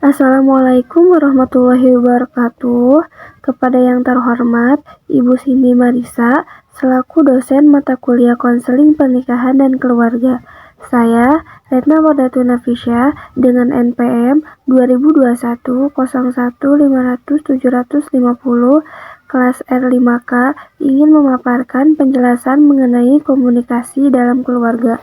Assalamualaikum warahmatullahi wabarakatuh. Kepada yang terhormat, Ibu Cindy Marisa, selaku dosen mata kuliah konseling pernikahan dan keluarga. Saya, Retna Wardatu Nafisya, dengan NPM 2021 01 500 750 kelas R5K ingin memaparkan penjelasan mengenai komunikasi dalam keluarga.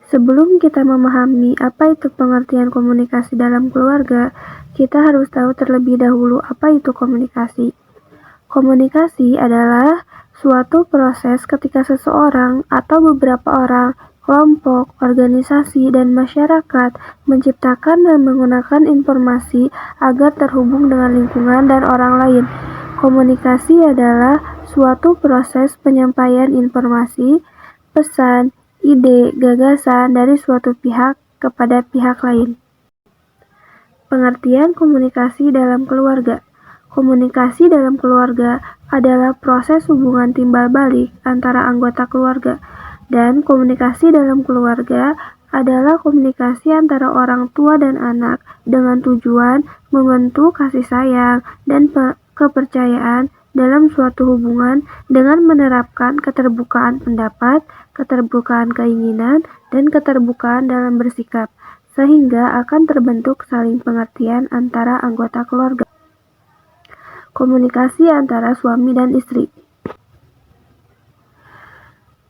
Sebelum kita memahami apa itu pengertian komunikasi dalam keluarga, kita harus tahu terlebih dahulu apa itu komunikasi. Komunikasi adalah suatu proses ketika seseorang atau beberapa orang, kelompok, organisasi, dan masyarakat menciptakan dan menggunakan informasi agar terhubung dengan lingkungan dan orang lain. Komunikasi adalah suatu proses penyampaian informasi, pesan, ide, gagasan dari suatu pihak kepada pihak lain. Pengertian komunikasi dalam keluarga. Komunikasi dalam keluarga adalah proses hubungan timbal balik antara anggota keluarga, dan komunikasi dalam keluarga adalah komunikasi antara orang tua dan anak dengan tujuan membentuk kasih sayang dan kepercayaan dalam suatu hubungan dengan menerapkan keterbukaan pendapat, keterbukaan keinginan, dan keterbukaan dalam bersikap, sehingga akan terbentuk saling pengertian antara anggota keluarga. Komunikasi antara suami dan istri.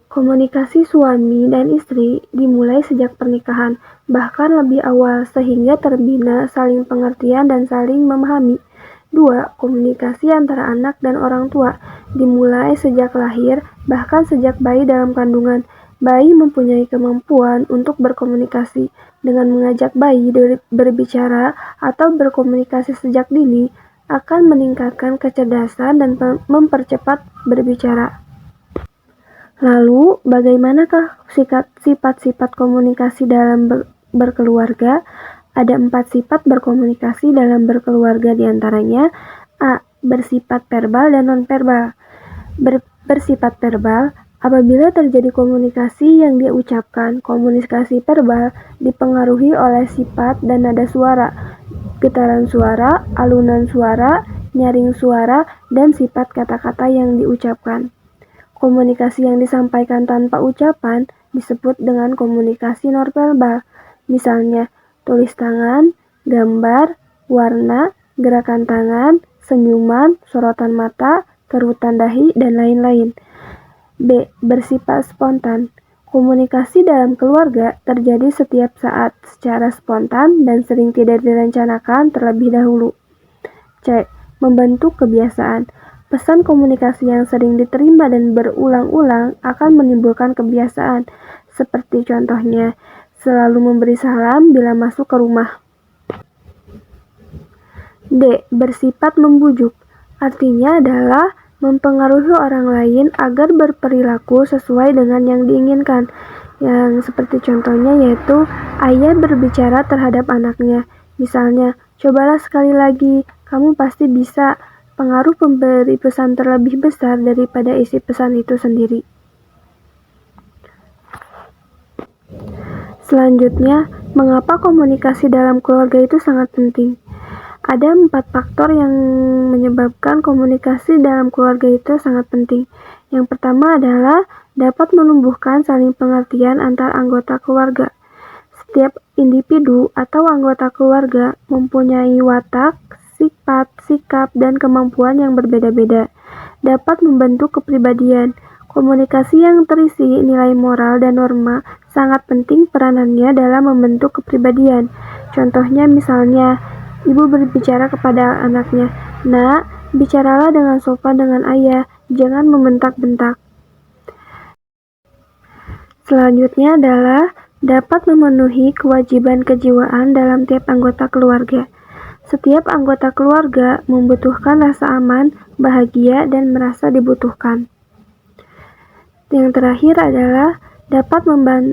Komunikasi suami dan istri dimulai sejak pernikahan, bahkan lebih awal, sehingga terbina saling pengertian dan saling memahami. 2. Komunikasi antara anak dan orang tua dimulai sejak lahir, bahkan sejak bayi dalam kandungan. Bayi mempunyai kemampuan untuk berkomunikasi. Dengan mengajak bayi berbicara atau berkomunikasi sejak dini akan meningkatkan kecerdasan dan mempercepat berbicara. Lalu, bagaimanakah sifat-sifat komunikasi dalam berkeluarga? Ada 4 sifat berkomunikasi dalam berkeluarga, diantaranya A. Bersifat verbal dan non-verbal. Bersifat verbal, apabila terjadi komunikasi yang dia ucapkan. Komunikasi verbal dipengaruhi oleh sifat dan nada suara, getaran suara, alunan suara, nyaring suara, dan sifat kata-kata yang diucapkan. Komunikasi yang disampaikan tanpa ucapan disebut dengan komunikasi non-verbal. Misalnya, tulis tangan, gambar, warna, gerakan tangan, senyuman, sorotan mata, kerutan dahi, dan lain-lain. B. Bersifat spontan. Komunikasi dalam keluarga terjadi setiap saat secara spontan dan sering tidak direncanakan terlebih dahulu. C. Membentuk kebiasaan. Pesan komunikasi yang sering diterima dan berulang-ulang akan menimbulkan kebiasaan, seperti contohnya, selalu memberi salam bila masuk ke rumah. D. Bersifat membujuk. Artinya adalah mempengaruhi orang lain agar berperilaku sesuai dengan yang diinginkan. Yang seperti contohnya yaitu ayah berbicara terhadap anaknya. Misalnya, cobalah sekali lagi, kamu pasti bisa. Pengaruh pemberi pesan terlebih besar daripada isi pesan itu sendiri. Selanjutnya, mengapa komunikasi dalam keluarga itu sangat penting? Ada 4 faktor yang menyebabkan komunikasi dalam keluarga itu sangat penting. Yang pertama adalah dapat menumbuhkan saling pengertian antar anggota keluarga. Setiap individu atau anggota keluarga mempunyai watak, sifat, sikap, dan kemampuan yang berbeda-beda. Dapat membentuk kepribadian. Komunikasi yang terisi nilai moral dan norma sangat penting peranannya dalam membentuk kepribadian. Contohnya misalnya, ibu berbicara kepada anaknya, "Nak, bicaralah dengan sopan dengan ayah, jangan membentak-bentak." Selanjutnya adalah dapat memenuhi kewajiban kejiwaan dalam tiap anggota keluarga. Setiap anggota keluarga membutuhkan rasa aman, bahagia, dan merasa dibutuhkan. Yang terakhir adalah dapat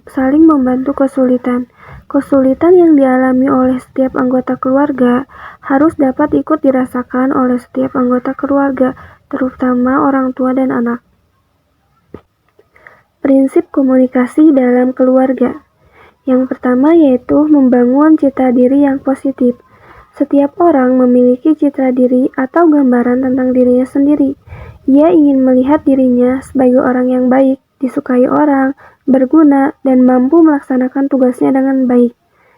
saling membantu kesulitan. Kesulitan yang dialami oleh setiap anggota keluarga harus dapat ikut dirasakan oleh setiap anggota keluarga, terutama orang tua dan anak. Prinsip komunikasi dalam keluarga. Yang pertama yaitu membangun citra diri yang positif. Setiap orang memiliki citra diri atau gambaran tentang dirinya sendiri. Ia ingin melihat dirinya sebagai orang yang baik, disukai orang, berguna, dan mampu melaksanakan tugasnya dengan baik.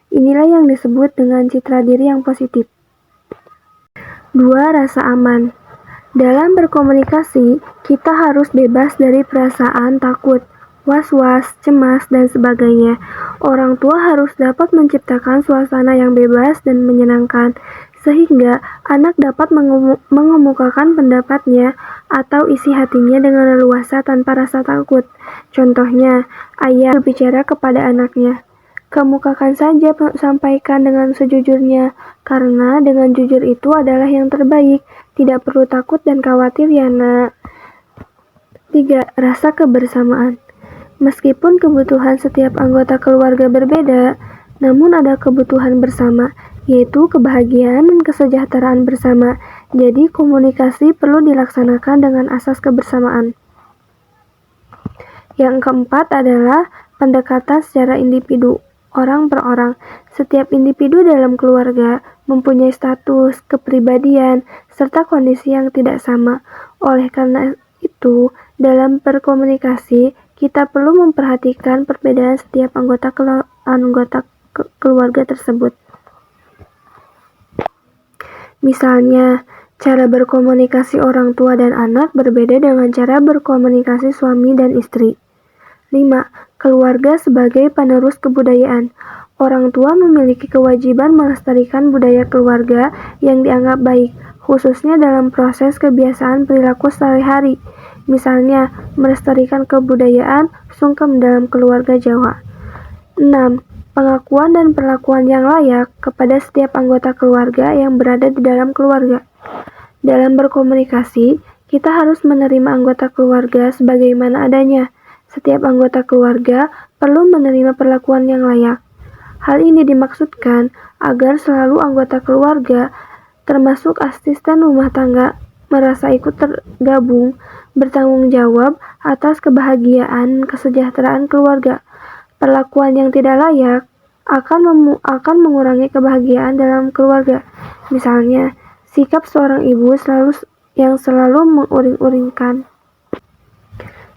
Inilah yang disebut dengan citra diri yang positif. 2. Rasa aman. Dalam berkomunikasi, kita harus bebas dari perasaan takut, was-was, cemas, dan sebagainya. Orang tua harus dapat menciptakan suasana yang bebas dan menyenangkan, sehingga anak dapat mengemukakan pendapatnya atau isi hatinya dengan leluasa tanpa rasa takut. Contohnya, ayah berbicara kepada anaknya, "Kemukakan saja, sampaikan dengan sejujurnya, karena dengan jujur itu adalah yang terbaik. Tidak perlu takut dan khawatir ya nak." 3. Rasa kebersamaan. Meskipun kebutuhan setiap anggota keluarga berbeda, namun ada kebutuhan bersama, yaitu kebahagiaan dan kesejahteraan bersama. Jadi komunikasi perlu dilaksanakan dengan asas kebersamaan. Yang keempat adalah pendekatan secara individu, orang per orang. Setiap individu dalam keluarga mempunyai status, kepribadian, serta kondisi yang tidak sama. Oleh karena itu, dalam berkomunikasi, kita perlu memperhatikan perbedaan setiap anggota keluarga tersebut. Misalnya, cara berkomunikasi orang tua dan anak berbeda dengan cara berkomunikasi suami dan istri. 5. Keluarga sebagai penerus kebudayaan. Orang tua memiliki kewajiban melestarikan budaya keluarga yang dianggap baik, khususnya dalam proses kebiasaan perilaku sehari-hari. Misalnya, melestarikan kebudayaan sungkem dalam keluarga Jawa. 6. Pengakuan dan perlakuan yang layak kepada setiap anggota keluarga yang berada di dalam keluarga. Dalam berkomunikasi, kita harus menerima anggota keluarga sebagaimana adanya. Setiap anggota keluarga perlu menerima perlakuan yang layak. Hal ini dimaksudkan agar selalu anggota keluarga, termasuk asisten rumah tangga, merasa ikut tergabung, bertanggung jawab atas kebahagiaan kesejahteraan keluarga. Perlakuan yang tidak layak akan mengurangi kebahagiaan dalam keluarga. Misalnya, sikap seorang ibu yang selalu menguring-uringkan.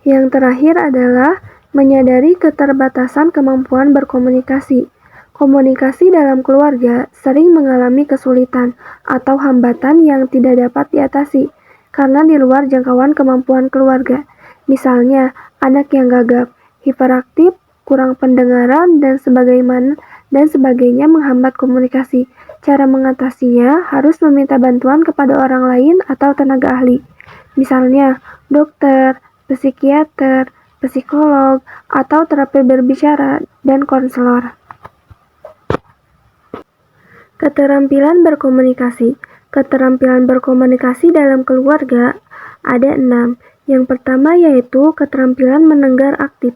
Yang terakhir adalah menyadari keterbatasan kemampuan berkomunikasi. Komunikasi dalam keluarga sering mengalami kesulitan atau hambatan yang tidak dapat diatasi karena di luar jangkauan kemampuan keluarga. Misalnya, anak yang gagap, hiperaktif, kurang pendengaran, dan sebagainya menghambat komunikasi. Cara mengatasinya harus meminta bantuan kepada orang lain atau tenaga ahli. Misalnya, dokter, psikiater, psikolog, atau terapi berbicara, dan konselor. Keterampilan berkomunikasi. Keterampilan berkomunikasi dalam keluarga ada 6. Yang pertama yaitu keterampilan mendengar aktif.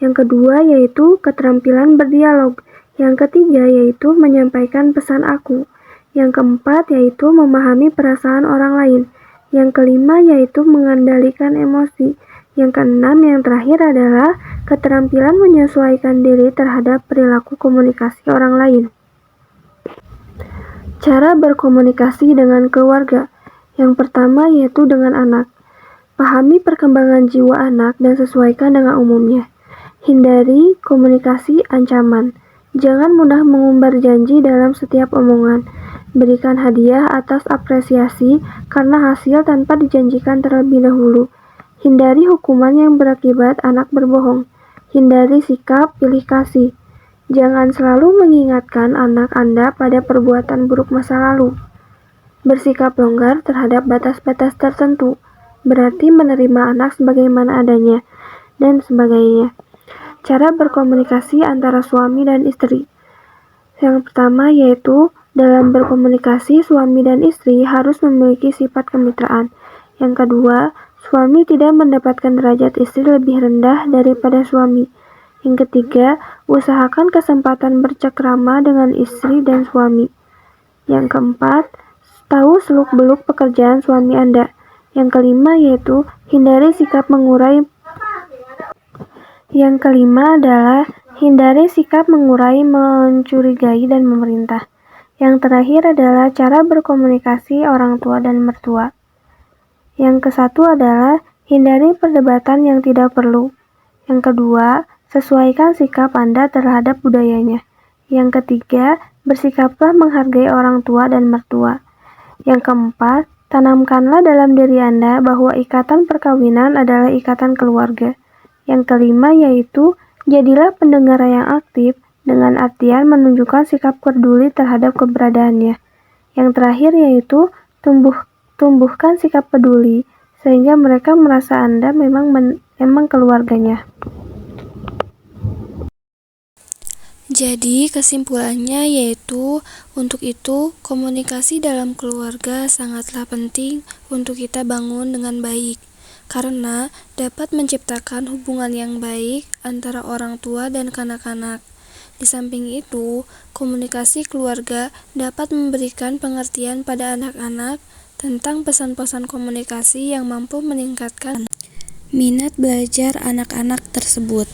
Yang kedua yaitu keterampilan berdialog. Yang ketiga yaitu menyampaikan pesan aku. Yang keempat yaitu memahami perasaan orang lain. Yang kelima yaitu mengendalikan emosi. Yang keenam yang terakhir adalah keterampilan menyesuaikan diri terhadap perilaku komunikasi orang lain. Cara berkomunikasi dengan keluarga. Yang pertama yaitu dengan anak. Pahami perkembangan jiwa anak dan sesuaikan dengan umumnya. Hindari komunikasi ancaman. Jangan mudah mengumbar janji dalam setiap omongan. Berikan hadiah atas apresiasi karena hasil tanpa dijanjikan terlebih dahulu. Hindari hukuman yang berakibat anak berbohong. Hindari sikap pilih kasih. Jangan selalu mengingatkan anak Anda pada perbuatan buruk masa lalu. Bersikap longgar terhadap batas-batas tertentu, berarti menerima anak sebagaimana adanya, dan sebagainya. Cara berkomunikasi antara suami dan istri. Yang pertama yaitu, dalam berkomunikasi suami dan istri harus memiliki sifat kemitraan. Yang kedua, suami tidak mendapatkan derajat istri lebih rendah daripada suami. Yang ketiga, usahakan kesempatan bercengkrama dengan istri dan suami. Yang keempat, tahu seluk-beluk pekerjaan suami Anda. Yang kelima yaitu, hindari sikap mengurai. Yang kelima adalah Hindari sikap mengurai, mencurigai, dan memerintah. Yang terakhir adalah cara berkomunikasi orang tua dan mertua. Yang kesatu adalah hindari perdebatan yang tidak perlu. Yang kedua, sesuaikan sikap Anda terhadap budayanya. Yang ketiga, bersikaplah menghargai orang tua dan mertua. Yang keempat, tanamkanlah dalam diri Anda bahwa ikatan perkawinan adalah ikatan keluarga. Yang kelima yaitu, jadilah pendengar yang aktif dengan artian menunjukkan sikap peduli terhadap keberadaannya. Yang terakhir yaitu, tumbuhkan sikap peduli sehingga mereka merasa Anda memang keluarganya. Jadi kesimpulannya yaitu, untuk itu komunikasi dalam keluarga sangatlah penting untuk kita bangun dengan baik, karena dapat menciptakan hubungan yang baik antara orang tua dan kanak-kanak. Di samping itu, komunikasi keluarga dapat memberikan pengertian pada anak-anak tentang pesan-pesan komunikasi yang mampu meningkatkan minat belajar anak-anak tersebut.